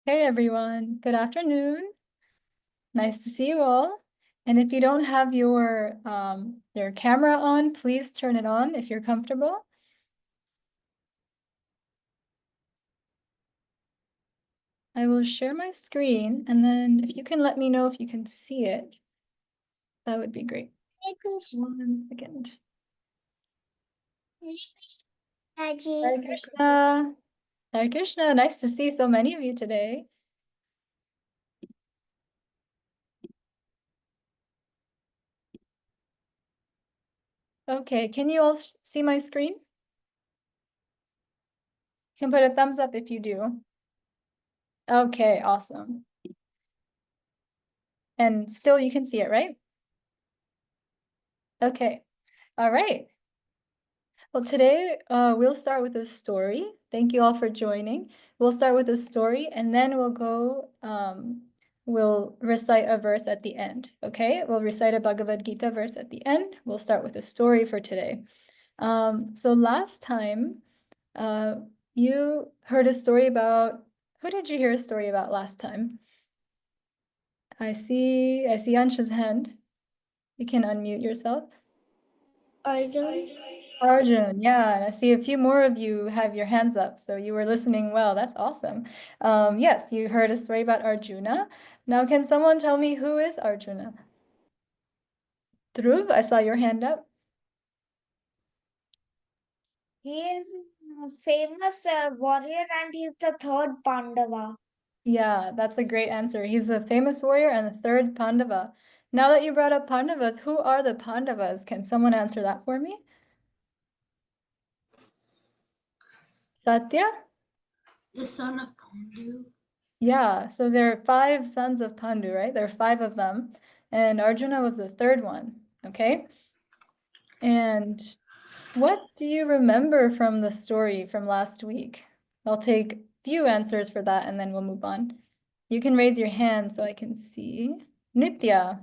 Hey everyone, good afternoon. Nice to see you all. And if you don't have your camera on, please turn it on if you're comfortable. I will share my screen, and then if you can let me know if you can see it, that would be great. Just 1 second. Hare Krishna. Hare Krishna. Nice to see so many of you today. Okay, can you all see my screen? You can put a thumbs up if you do. Okay, awesome. And still you can see it, right? Okay, all right. Well, today we'll start with a story. Thank you all for joining. We'll start with a story and then we'll recite a verse at the end, okay? We'll recite a Bhagavad Gita verse at the end. We'll start with a story for today. So last time, you heard a story about, who did you hear a story about last time? I see Ansha's hand. You can unmute yourself. Arjun. Arjun, yeah, and I see a few more of you have your hands up, so you were listening well. That's awesome. Yes, you heard a story about Arjuna. Now, can someone tell me who is Arjuna? Dhruv, I saw your hand up. He is a famous warrior and he is the third Pandava. Yeah, that's a great answer. He's a famous warrior and the third Pandava. Now that you brought up Pandavas, who are the Pandavas? Can someone answer that for me? Satya? The son of Pandu. Yeah, so there are 5 sons of Pandu, right? There are 5 of them, and Arjuna was the third one, okay? And what do you remember from the story from last week? I'll take a few answers for that and then we'll move on. You can raise your hand so I can see. Nitya.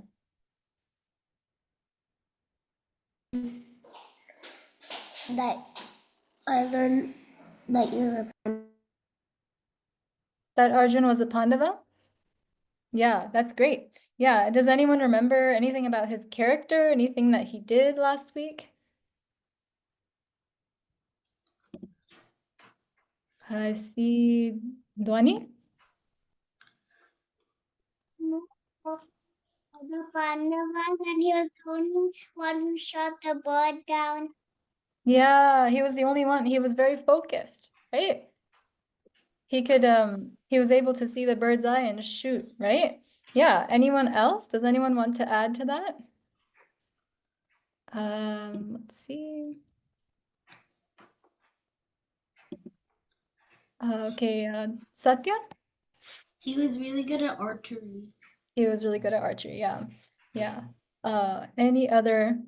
That I learned that you're That Arjun was a Pandava? Yeah, that's great. Yeah, does anyone remember anything about his character, anything that he did last week? I see Dwani. The Pandavas, and he was the only one who shot the bird down. Yeah, he was the only one. He was very focused, right? He was able to see the bird's eye and shoot, right? Yeah, anyone else? Does anyone want to add to that? Let's see. Okay, Satya? He was really good at archery. He was really good at archery, yeah. Yeah. Any other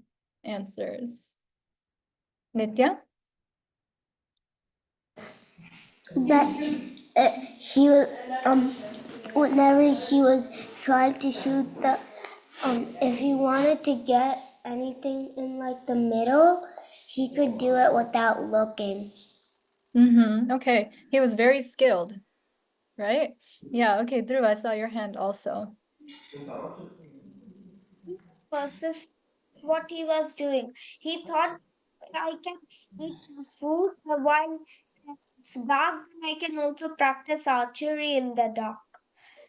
answers? Nitya? That he was whenever he was trying to shoot the if he wanted to get anything in like the middle, he could do it without looking. Mm-hmm. Okay. He was very skilled, right? Yeah, okay, Dhruv, I saw your hand also. Persist what he was doing. He thought, I can eat food while it's dark, and I can also practice archery in the dark.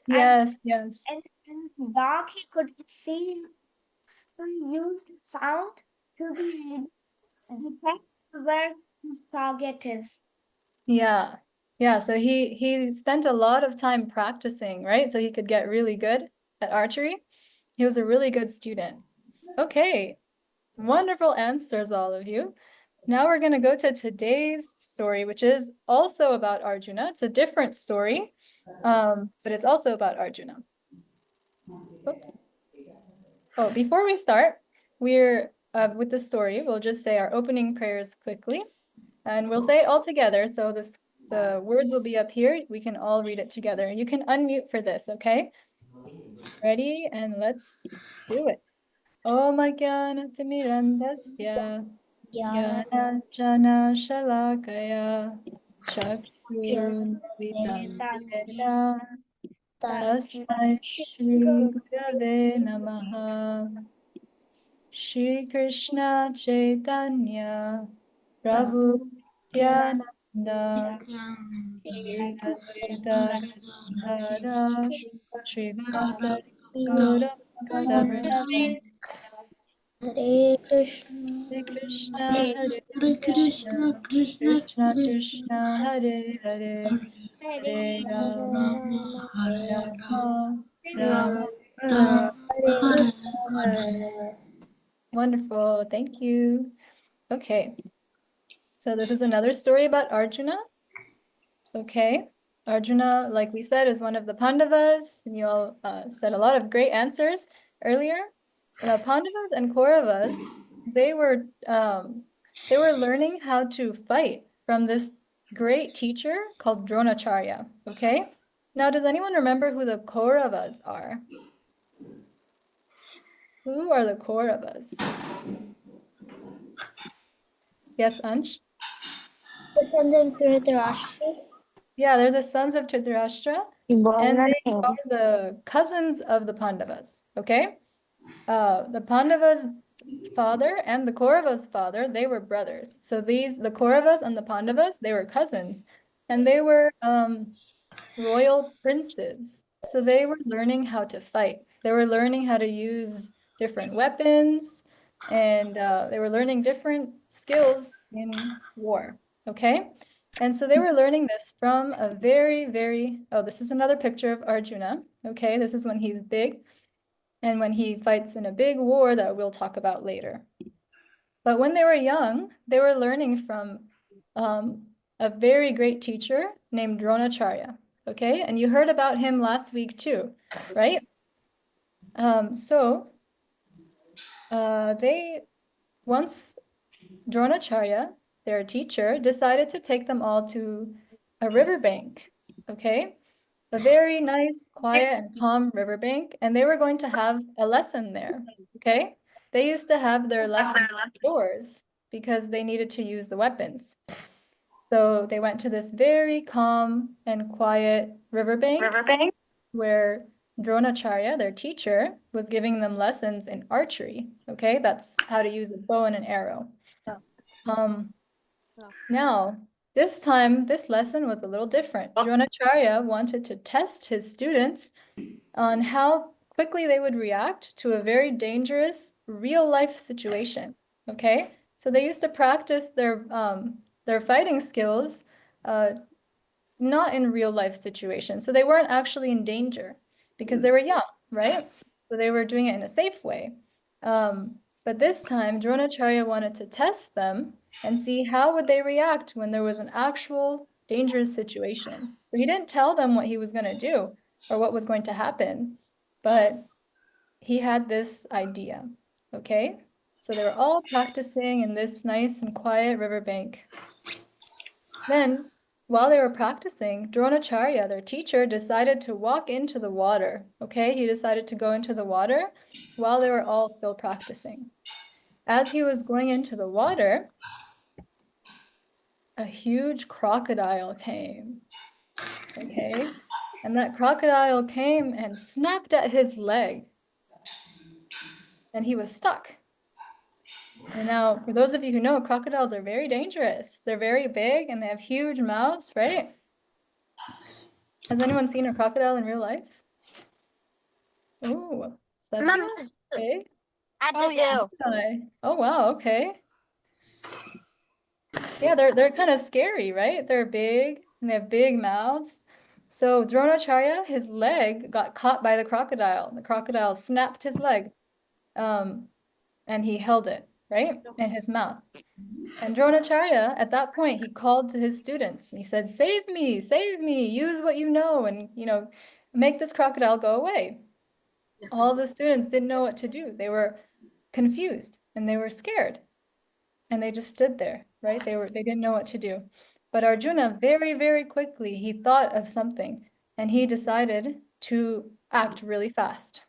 And Yes, yes. in the dark, he could see. So he used sound to be detect where his target is. Yeah. Yeah, so he spent a lot of time practicing, right? So he could get really good at archery. He was a really good student. Okay. Wonderful answers, all of you. Now we're going to go to today's story, which is also about Arjuna. It's a different story, but it's also about Arjuna. Oops. Oh, before we start, we're with the story, we'll just say our opening prayers quickly, and we'll say it all together. So the words will be up here. We can all read it together. You can unmute for this, okay? Ready? And let's do it. Om Jnana Shalakaya Nilitandena Tasmai Tasmai Shri Gurave Namaha. Shri Krishna Chaitanya Prabhu Nityananda Shri Advaita Gadadhara Srivasadi Gaura Bhaktavrinda. Hare Krishna, Hare Krishna, Hare Krishna, Krishna Krishna, Hare Hare, Hare Rama, Rama, Rama, Rama. Wonderful, thank you. Okay, so this is another story about Arjuna. Okay, Arjuna, like we said, is one of the Pandavas, and you all said a lot of great answers earlier. Pandavas and Kauravas, they were learning how to fight from this great teacher called Dronacharya. Okay, now does anyone remember who the Kauravas are? Who are the Kauravas? Yes, Ansh? Descendant Dhritarashtra. Yeah, they're the sons of Dhritarashtra, and they are the cousins of the Pandavas. Okay, the Pandavas' father and the Kauravas' father, they were brothers. So the Kauravas and the Pandavas, they were cousins, and they were royal princes. So they were learning how to fight. They were learning how to use different weapons, and they were learning different skills in war. Okay? And so they were learning this from a very, very, oh, this is another picture of Arjuna. Okay, this is when he's big and when he fights in a big war that we'll talk about later. But when they were young, they were learning from a very great teacher named Dronacharya. Okay, and you heard about him last week too, right? They once Dronacharya, their teacher, decided to take them all to a riverbank. Okay, a very nice, quiet, and calm riverbank, and they were going to have a lesson there. Okay, they used to have their lessons outdoors because they needed to use the weapons. So they went to this very calm and quiet riverbank where Dronacharya, their teacher, was giving them lessons in archery. Okay, that's how to use a bow and an arrow. Now, this time, this lesson was a little different. Dronacharya wanted to test his students on how quickly they would react to a very dangerous real-life situation. Okay, so they used to practice their fighting skills not in real life situations. So they weren't actually in danger because they were young, right? So they were doing it in a safe way. But this time, Dronacharya wanted to test them and see how would they react when there was an actual dangerous situation. So he didn't tell them what he was going to do or what was going to happen, but he had this idea, okay? So they were all practicing in this nice and quiet riverbank. Then, while they were practicing, Dronacharya, their teacher, decided to walk into the water. Okay, he decided to go into the water while they were all still practicing. As he was going into the water, a huge crocodile came. Okay, and that crocodile came and snapped at his leg, and he was stuck. And now, for those of you who know, crocodiles are very dangerous. They're very big and they have huge mouths, right? Has anyone seen a crocodile in real life? Oh, Sabina? Okay. At the zoo. Hi. Oh, wow, okay. Yeah, they're kind of scary, right? They're big and they have big mouths. So Dronacharya, his leg got caught by the crocodile. The crocodile snapped his leg, and he held it, right, in his mouth. And Dronacharya, at that point, he called to his students. He said, save me, use what you know, and, make this crocodile go away. All the students didn't know what to do. They were confused and they were scared. And they just stood there, right? They didn't know what to do. But Arjuna, very, very quickly, he thought of something and he decided to act really fast.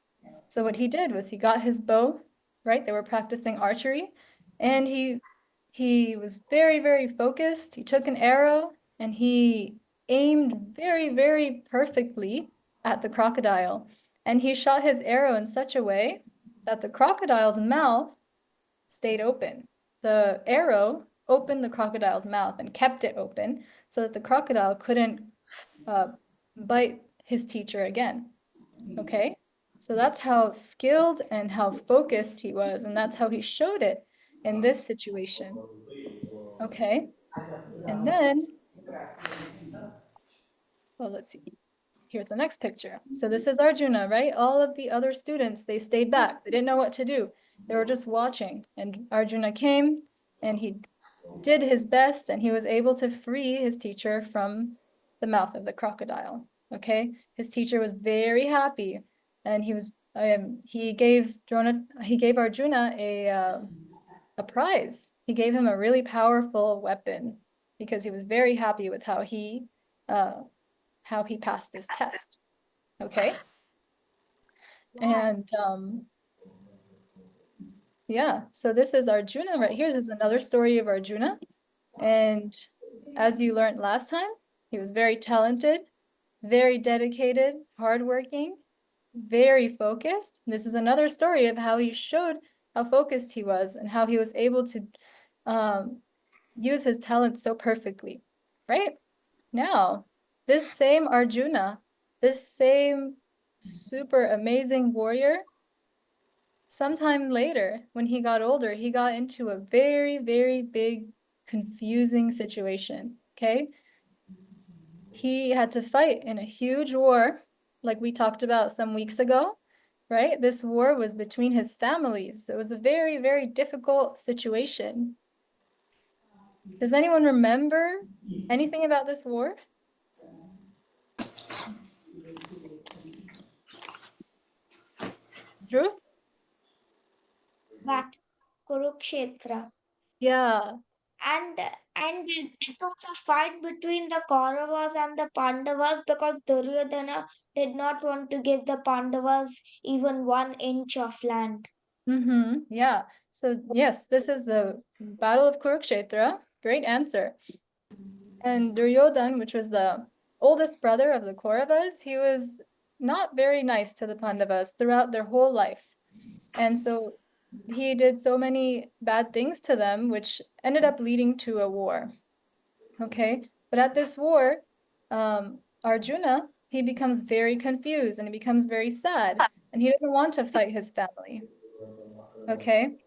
So what he did was he got his bow, right? They were practicing archery, and he was very, very focused. He took an arrow and he aimed very, very perfectly at the crocodile. And he shot his arrow in such a way that the crocodile's mouth stayed open. The arrow opened the crocodile's mouth and kept it open so that the crocodile couldn't bite his teacher again. Okay? So that's how skilled and how focused he was, and that's how he showed it in this situation. Okay? And then, well, let's see. Here's the next picture. So this is Arjuna, right? All of the other students, they stayed back. They didn't know what to do. They were just watching. And Arjuna came and he did his best and he was able to free his teacher from the mouth of the crocodile. Okay? His teacher was very happy and he gave Arjuna a prize. He gave him a really powerful weapon because he was very happy with how he passed this test. Okay. And yeah, so this is Arjuna right here. This is another story of Arjuna. And as you learned last time, he was very talented, very dedicated, hardworking, very focused. This is another story of how he showed how focused he was and how he was able to use his talent so perfectly, right? Now, this same Arjuna, this same super amazing warrior, sometime later, when he got older, he got into a very, very big, confusing situation, okay? He had to fight in a huge war, like we talked about some weeks ago, right? This war was between his families. It was a very, very difficult situation. Does anyone remember anything about this war? Dhruv? That Kurukshetra. Yeah. And it was a fight between the Kauravas and the Pandavas because Duryodhana did not want to give the Pandavas even 1 inch of land. Yeah. So yes, this is the Battle of Kurukshetra. Great answer. And Duryodhan, which was the oldest brother of the Kauravas, he was not very nice to the Pandavas throughout their whole life. And so he did so many bad things to them, which ended up leading to a war. Okay, but at this war, Arjuna, he becomes very confused and he becomes very sad and he doesn't want to fight his family. Okay,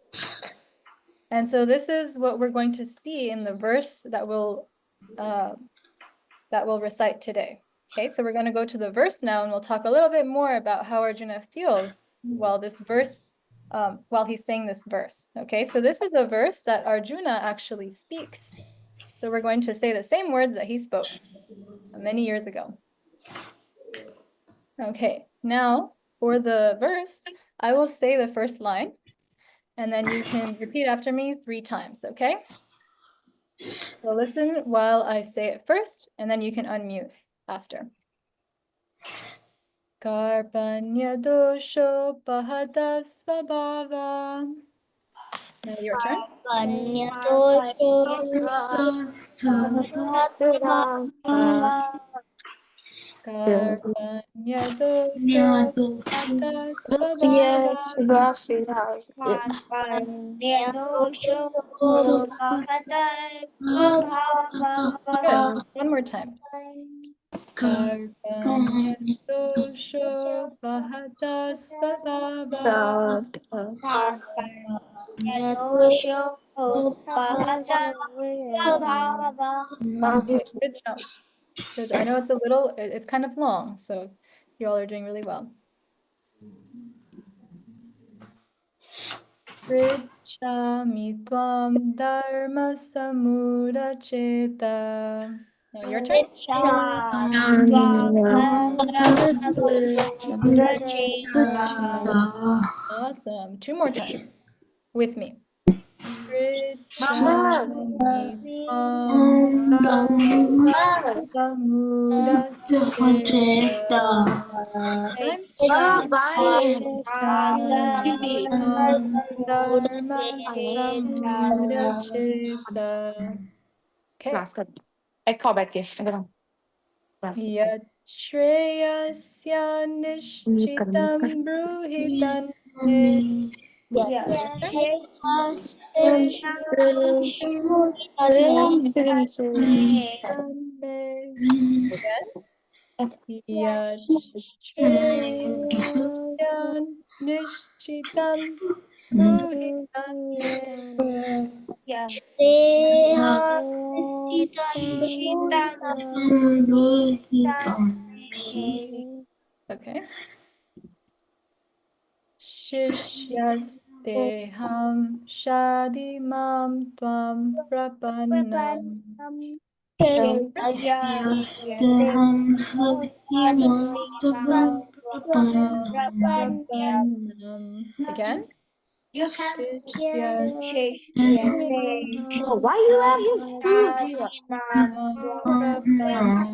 and so this is what we're going to see in the verse that we'll recite today. Okay, so we're going to go to the verse now and we'll talk a little bit more about how Arjuna feels while he's saying this verse. Okay, so this is a verse that Arjuna actually speaks. So we're going to say the same words that he spoke many years ago. Okay, now for the verse, I will say the first line and then you can repeat after me 3 times, okay? So listen while I say it first and then you can unmute after. Karpanya dosho pahata svabhava. Now your turn. Karpanya dosho pahata svabhava. Good. One more time. Karpanya dosho pahata svabhava. Good job. Good job. I know it's kind of long, so you all are doing really well. Pritchami tvam dharma samudacheta. Now your turn. Awesome. 2 more times with me. Pritchami tvam dharma samudacheta. Dharma samudacheta. Okay. Last cut. Ek khao baith ke. Yat Shreyasya Nishchitam Bruhitan Me. Yat Shreyasya Nishchitam Bruhitan Me. Okay. Shishyasteham shadimam tvam prapannam. Prapannam. Again. Why you have your shoes here? Prapannam.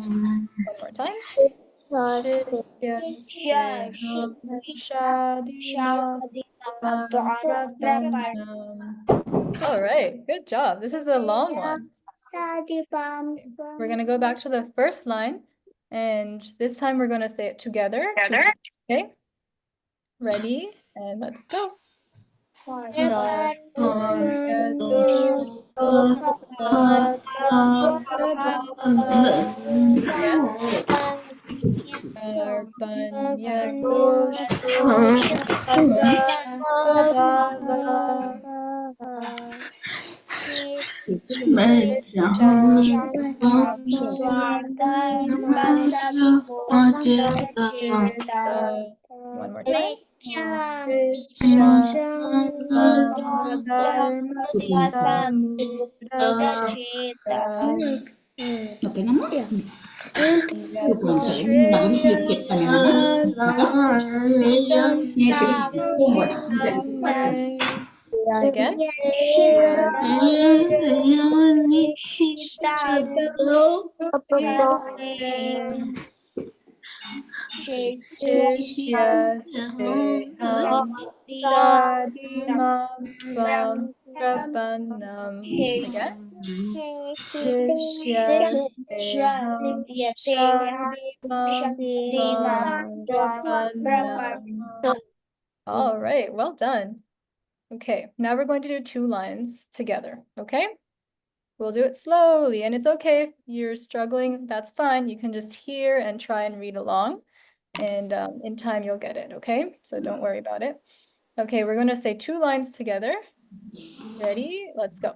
One more time. Shishyasteham shadimam tvam prapannam. All right, good job. This is a long one. We're going to go back to the first line, and this time we're going to say it together. Okay, ready? And let's go. One more time. Oke, nama? Again. Shishyasteham shadimam tvam prapannam. Again. Shishyasteham shadimam tvam prapannam. All right, well done. Okay, now we're going to do 2 lines together, okay? We'll do it slowly, and it's okay if you're struggling, that's fine. You can just hear and try and read along, and in time you'll get it, okay? So don't worry about it. Okay, we're going to say 2 lines together. Ready? Let's go.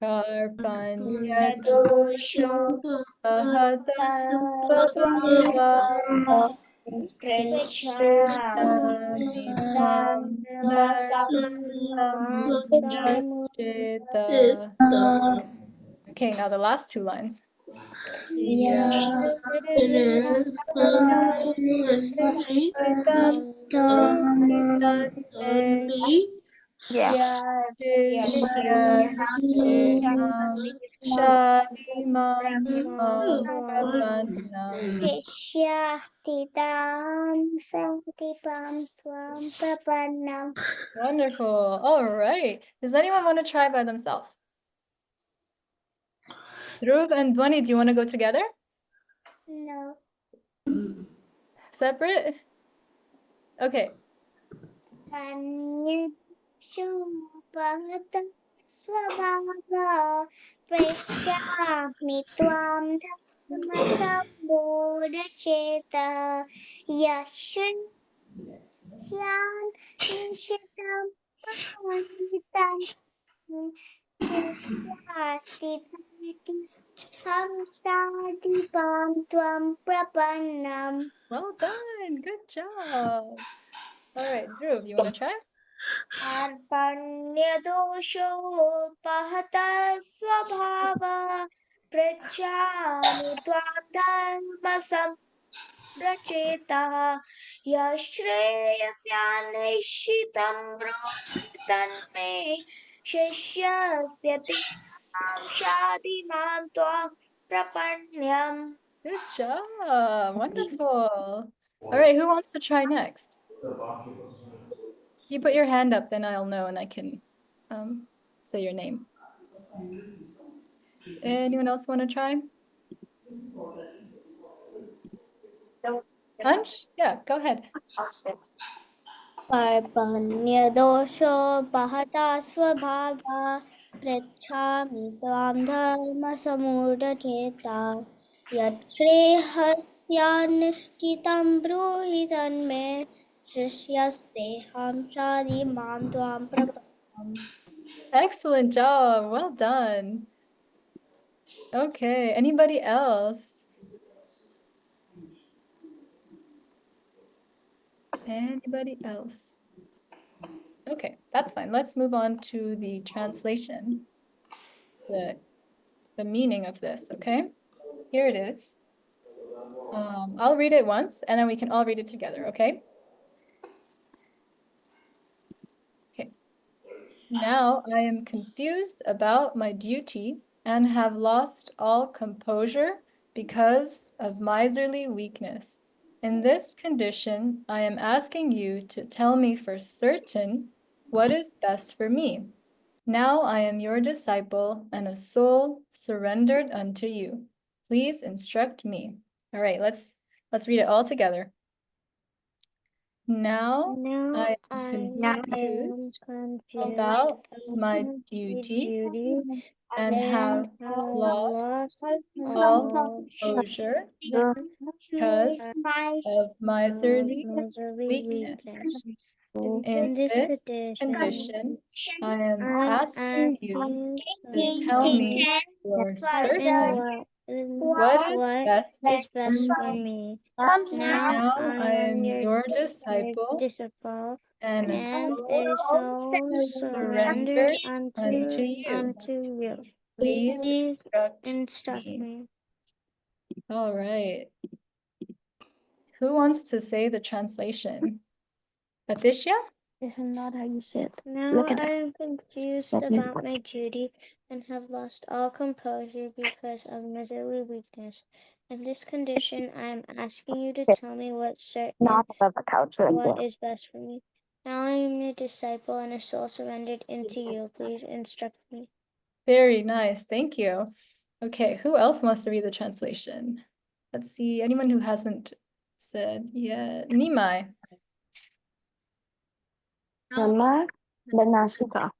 Karpanyadosho ahatasvabhava Dipam dharmasamudacheta. Okay, now the last 2 lines. Shadimam prapannam. Wonderful. All right. Does anyone want to try by themselves? Dhruv and Dwani, do you want to go together? No. Separate? Okay. Swabhava prechyami tvam dhammasambodhacheta yashrisyan nishitam pavanditam shishyastitamiti hamsadipam tvam prapannam. Well done. Good job. All right, Dhruv, you want to try? Arpanyadoshopahatah svabhava prechyami tvam dharmasamrachetah yashreyasyanishitam broohitan me shishyasya tinam shadimam tvam prapanyam. Good job. Wonderful. All right, who wants to try next? You put your hand up, then I'll know and I can say your name. Does anyone else want to try? Ansh? Yeah, go ahead. कर्पण्यदोषो बहता स्वभावा पृच्छामि त्वां धर्मसमूढचेता यच्छ्रेयस्यान्निश्चितं ब्रूहि तन्मे शिष्यस्तेऽहं शाधि मां त्वां प्रपन्नम्. Excellent job. Well done. Okay, anybody else? Anybody else? Okay, that's fine. Let's move on to the translation, the meaning of this, okay? Here it is. I'll read it once and then we can all read it together, okay? Okay. Now I am confused about my duty and have lost all composure because of miserly weakness. In this condition, I am asking you to tell me for certain what is best for me. Now I am your disciple and a soul surrendered unto you. Please instruct me. All right, let's read it all together. Now I am confused about my duty and have lost all composure because of miserly weakness. In this condition, I am asking you to tell me for certain what is best for me. Now I am your disciple and a soul surrendered unto you. Please instruct me. All right. Who wants to say the translation? Atisha? This is not how you say it. Now Look at I it. am confused about my duty and have lost all composure because of miserly weakness. In this condition, I am asking you to tell me what's certain, Not above the couch right what there. is best for me. Now I am your disciple and a soul surrendered into you. Please instruct me. Very nice. Thank you. Okay, who else wants to read the translation? Let's see. Anyone who hasn't said yet? Nimai. Mama, the Nasika.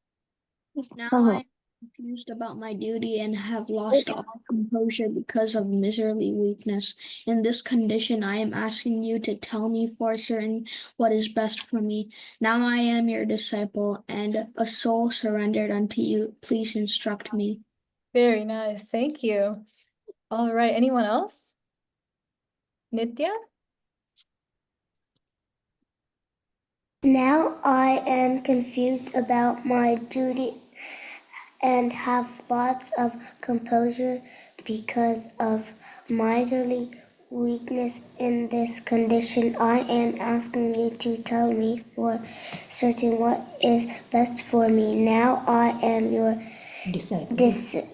Now I'm confused about my duty and have lost all composure because of miserly weakness. In this condition, I am asking you to tell me for certain what is best for me. Now I am your disciple and a soul surrendered unto you. Please instruct me. Very nice. Thank you. All right. Anyone else? Nitya? Now I am confused about my duty and have lots of composure because of miserly weakness. In this condition, I am asking you to tell me for certain what is best for me. Now I am your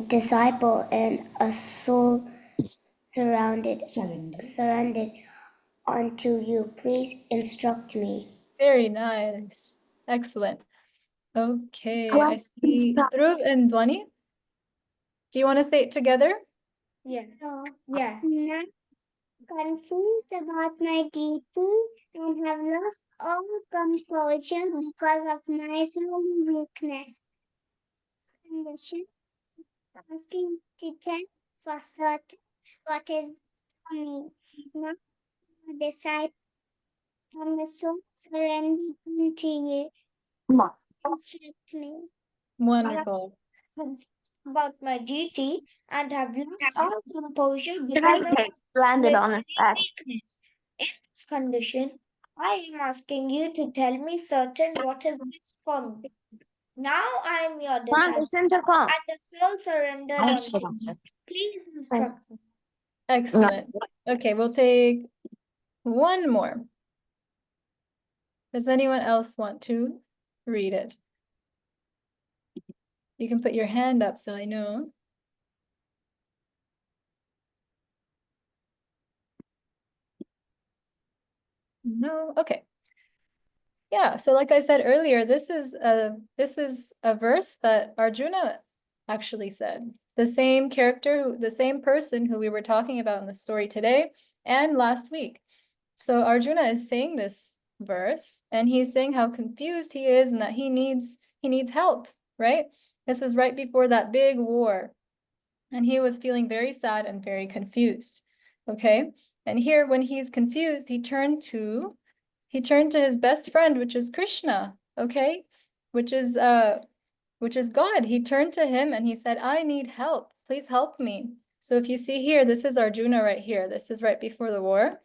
disciple and a soul surrendered unto you. Please instruct me. Very nice. Excellent. Okay, I see Dhruv and Dwani. Do you want to say it together? Yeah. Yeah. Now confused about my duty and have lost all composure because of miserly weakness. Condition asking to tell for certain what is for me. Now decide on the soul surrender to you. Instruct me. Wonderful. About my duty and have lost all composure because of Landed on his miserly back. weakness. In this condition, I am asking you to tell me certain what is best for me. Now I am your disciple and the soul surrendered unto you. Please instruct me. Excellent. Okay, we'll take one more. Does anyone else want to read it? You can put your hand up so I know. No? Okay. Yeah, so like I said earlier, this is a verse that Arjuna actually said. The same character, the same person who we were talking about in the story today and last week. So Arjuna is saying this verse, and he's saying how confused he is and that he needs help, right? This was right before that big war, and he was feeling very sad and very confused. Okay? And here, when he's confused, he turned to his best friend, which is Krishna, okay? Which is God. He turned to him and he said, I need help. Please help me. So if you see here, this is Arjuna right here. This is right before the war.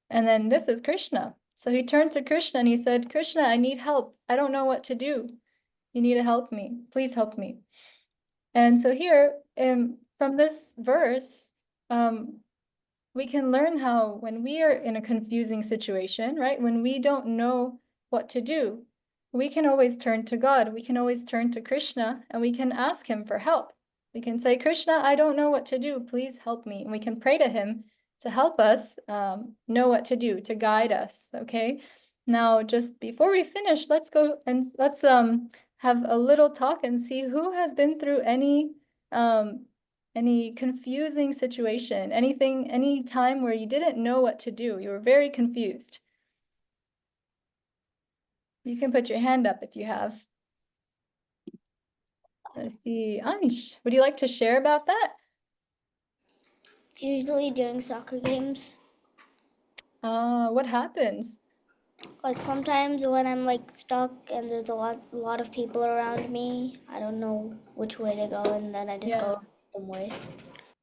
And then this is Krishna. So he turned to Krishna and he said, Krishna, I need help. I don't know what to do. You need to help me. Please help me. And so here, from this verse, we can learn how when we are in a confusing situation, right? When we don't know what to do, we can always turn to God. We can always turn to Krishna and we can ask him for help. We can say, Krishna, I don't know what to do. Please help me. And we can pray to him to help us know what to do, to guide us, okay? Now, just before we finish, let's go and let's have a little talk and see who has been through any confusing situation, any time where you didn't know what to do, you were very confused. You can put your hand up if you have. Let's see, Ansh, would you like to share about that? Usually during soccer games. What happens? Like sometimes when I'm like stuck and there's a lot of people around me, I don't know which way to go, and then I just go a random way.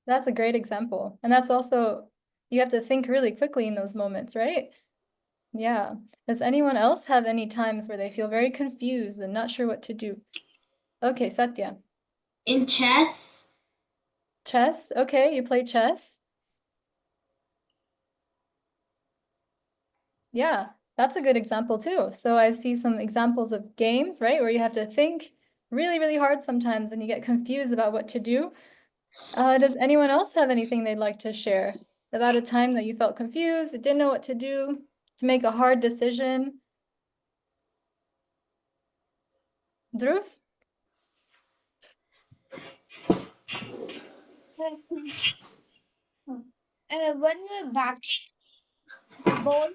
That's a great example. And that's also, you have to think really quickly in those moments, right? Yeah. Does anyone else have any times where they feel very confused and not sure what to do? Okay, Satya. In chess, Chess? Okay, you play chess? Yeah, that's a good example too. So I see some examples of games, right, where you have to think really, really hard sometimes and you get confused about what to do. Does anyone else have anything they'd like to share about a time that you felt confused, didn't know what to do, to make a hard decision? Dhruv? When you're batting, ball,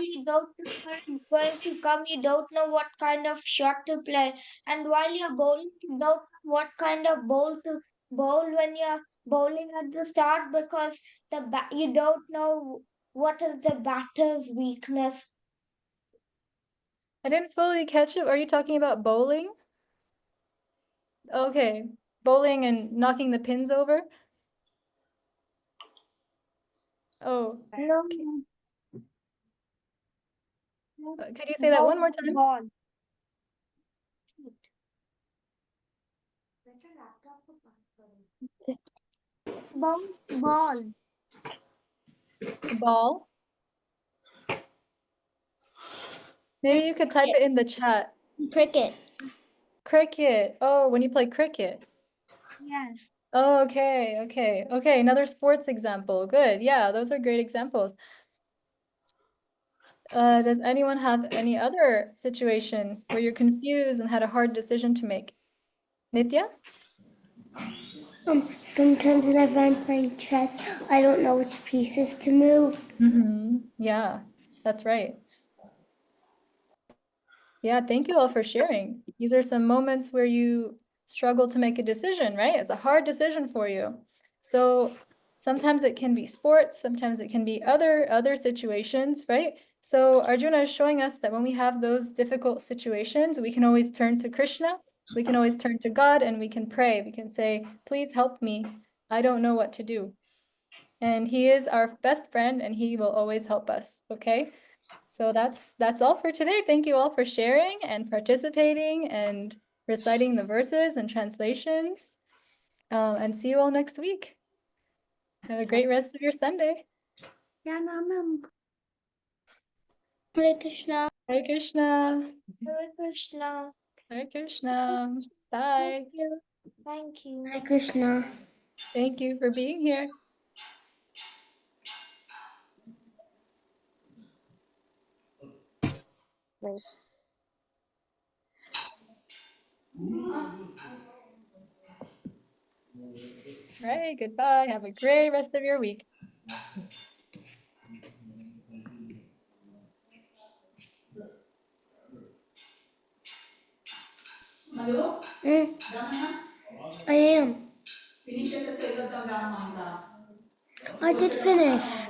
you don't know where it's going to come. You don't know what kind of shot to play. And while you're bowling, you don't know what kind of bowl to bowl when you're bowling at the start because you don't know what is the batter's weakness. I didn't fully catch it. Are you talking about bowling? Okay, bowling and knocking the pins over? Oh, No, okay. no, Could you say that one more time? ball. Ball. The ball? Maybe you could type it in the chat. Cricket. Cricket. Oh, when you play cricket. Yes. Oh, okay. Another sports example. Good. Yeah, those are great examples. Does anyone have any other situation where you're confused and had a hard decision to make? Nitya? Sometimes whenever I'm playing chess, I don't know which pieces to move. Yeah, that's right. Yeah, thank you all for sharing. These are some moments where you struggle to make a decision, right? It's a hard decision for you. So sometimes it can be sports, sometimes it can be other situations, right? So Arjuna is showing us that when we have those difficult situations, we can always turn to Krishna, we can always turn to God, and we can pray. We can say, please help me. I don't know what to do. And he is our best friend and he will always help us, okay? So that's all for today. Thank you all for sharing and participating and reciting the verses and translations. And see you all next week. Have a great rest of your Sunday. Hare Krishna. Hare Krishna. Hare Krishna. Hare Krishna. Thank Bye. you. Thank you. Hare Krishna. Thank you for being here. All right, goodbye. Have a great rest of your week. I am. I did finish.